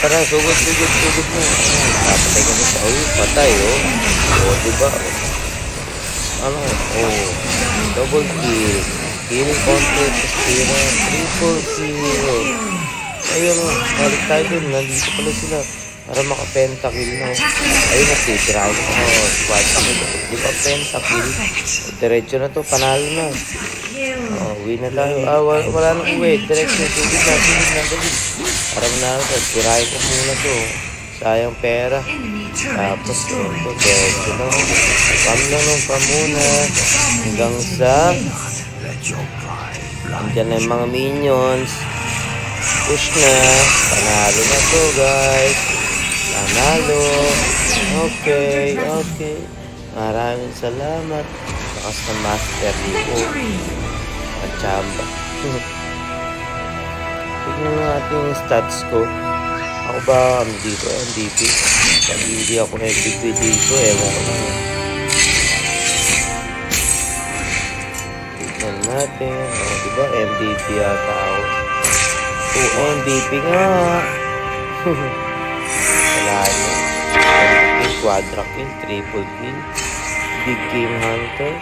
tara, sugod mo. Papatay ka na sa, patay, oh. Oh, diba? Ano, oh. Double kill. Killing complete sa Spira. Triple kill. Ayun, oh. Balik tayo dun. Nandito pala sila. Para maka-pentakill na. Ayun, natitirahin ko. Oh, squad kill. Di ba pentakill? Diretso na to, panalo na. Oh, uwi na tayo. Wala nang uwi. Diretso, sugod na, dali. Para manalo to, tirahin ko muna to. Sayang pera. Tapos, ito, diretso na. Pam lang nung pamuna. Hanggang sa... Andiyan na yung mga minions. Push na. Panalo na to, guys. Panalo. Okay. Maraming salamat. Lakas ng master dito. At chamba. Tignan natin yung stats ko. Ako ba dito? MVP? Pag hindi ako MVP dito, ewan ko lang. Tignan natin. O, diba? MVP yata ako. MVP nga. Wala na. Quadra kill, triple kill. Big game hunter.